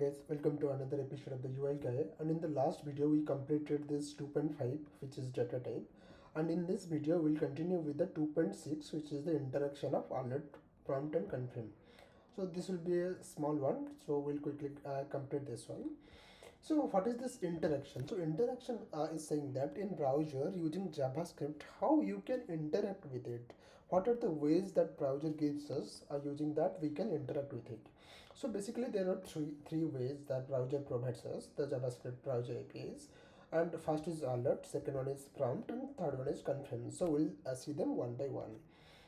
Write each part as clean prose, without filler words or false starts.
Guys, welcome to another episode of the UI Guy. And in the last video we completed this 2.5, which is data type, and in this video we'll continue with the 2.6, which is the interaction of alert, prompt and confirm. So this will be a small one, so we'll quickly complete this one. So what is this interaction? So interaction is saying that in browser using JavaScript, how you can interact with it. What are the ways that browser gives us using that we can interact with it. So basically there are three ways that browser provides us the JavaScript browser APIs. And first is alert, second one is prompt, and third one is confirm. So we'll see them one by one.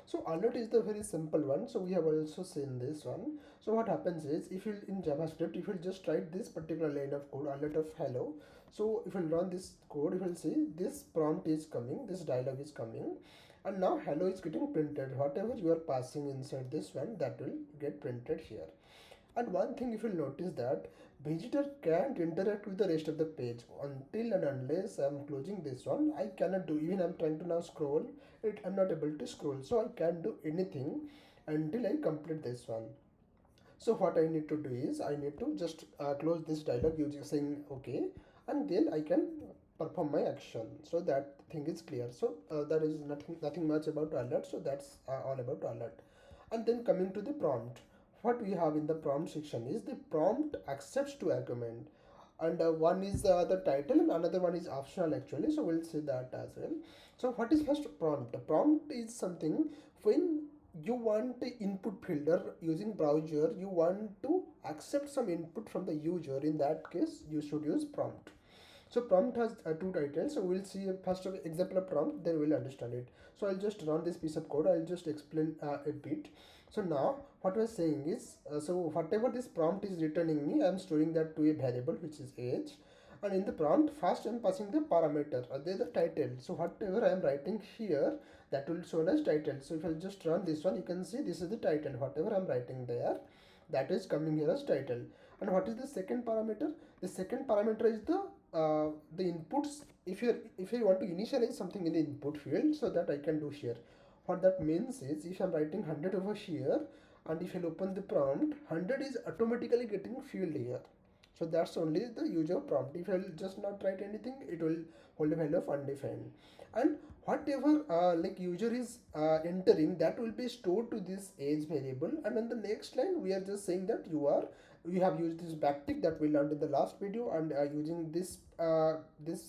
So alert is the very simple one. So we have also seen this one. So what happens is if you in JavaScript, if you just write this particular line of code, alert of hello. So if you run this code, you will see this prompt is coming, this dialog is coming, and now hello is getting printed. Whatever you are passing inside this one, that will get printed here. And one thing if you'll notice that visitor can't interact with the rest of the page until and unless I'm closing this one. I cannot do, even I'm trying to now scroll it, I'm not able to scroll, so I can't do anything until I complete this one. So what I need to do is I need to just close this dialog using saying okay, and then I can perform my action. So that thing is clear. So there is nothing much about alert. So that's all about alert. And then coming to the prompt, what we have in the prompt section is the prompt accepts to argument, and one is the title and another one is optional actually, so we'll see that as well. So what is first prompt? Prompt is something when you want the input filter using browser, you want to accept some input from the user. In that case you should use prompt. So prompt has two titles. So we'll see first of example of prompt, then we'll understand it. So I'll just run this piece of code. I'll just explain a bit. So now what we're saying is, so whatever this prompt is returning me, I'm storing that to a variable which is age. And in the prompt, first I'm passing the parameter, there's the title. So whatever I'm writing here, that will show as title. So if I'll just run this one, you can see this is the title. Whatever I'm writing there, that is coming here as title. And what is the second parameter? The second parameter is the inputs. If you want to initialize something in the input field, so that I can do here. What that means is if I'm writing 100 over here, and if I'll open the prompt, 100 is automatically getting filled here. So that's only the user prompt. If I'll just not write anything, it will hold a value of undefined. And whatever like user is entering, that will be stored to this age variable. And on the next line we are just saying that we have used this backtick that we learned in the last video, and using this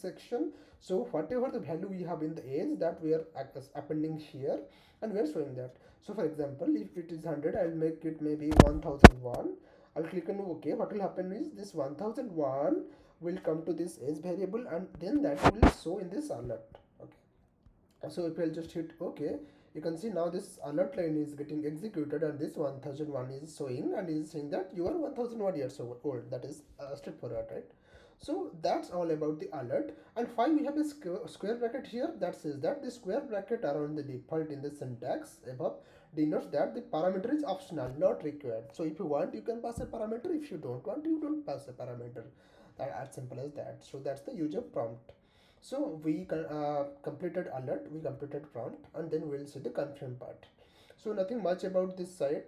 section. So whatever the value we have in the age, that we are appending here, and we are showing that. So for example, if it is 100, I'll make it maybe 1001. I'll click on OK. What will happen is this 1001 will come to this age variable, and then that will show in this alert. Okay. So if I'll just hit OK, you can see now this alert line is getting executed, and this 1001 is showing and is saying that you are 1001 years old. That is straightforward, right? So that's all about the alert. And why we have a square bracket here, that says that the square bracket around the default in the syntax above denotes that the parameter is optional, not required. So if you want, you can pass a parameter. If you don't want, you don't pass a parameter. That as simple as that. So that's the user prompt. So we completed alert, we completed prompt, and then we'll see the confirm part. So nothing much about this site.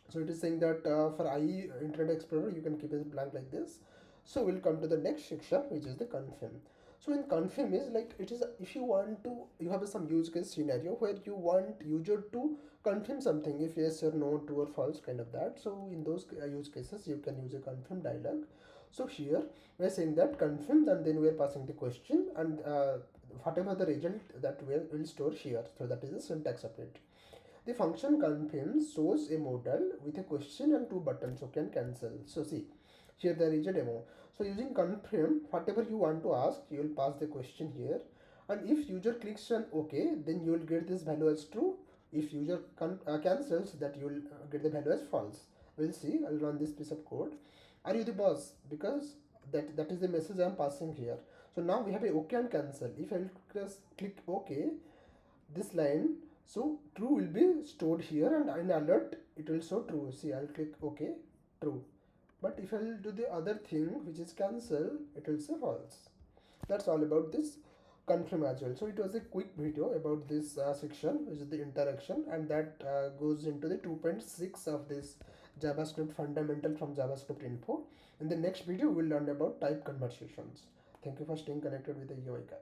So it is saying that for IE Internet Explorer, you can keep it blank like this. So we'll come to the next section, which is the confirm. So in confirm is like, it is if you want to, you have some use case scenario where you want user to confirm something, if yes or no, true or false, kind of that. So in those use cases, you can use a confirm dialog. So here we are saying that confirm, and then we are passing the question, and whatever the result that will store here. So that is the syntax of it. The function confirm shows a modal with a question and two buttons, so can cancel. So see, here there is a demo. So using confirm, whatever you want to ask, you will pass the question here. And if user clicks on OK, then you will get this value as true. If user cancels, that you will get the value as false. We'll see, I'll run this piece of code. Are you the boss? Because that is the message I am passing here. So now we have a OK and cancel. If I will click OK, this line, so true will be stored here, and in alert it will show true. See, I'll click OK, true. But if I'll do the other thing, which is cancel, it will say false. That's all about this confirm as well. So it was a quick video about this section, which is the interaction, and that goes into the 2.6 of this JavaScript fundamental from JavaScript info. In the next video, we'll learn about type conversations. Thank you for staying connected with the UI guy.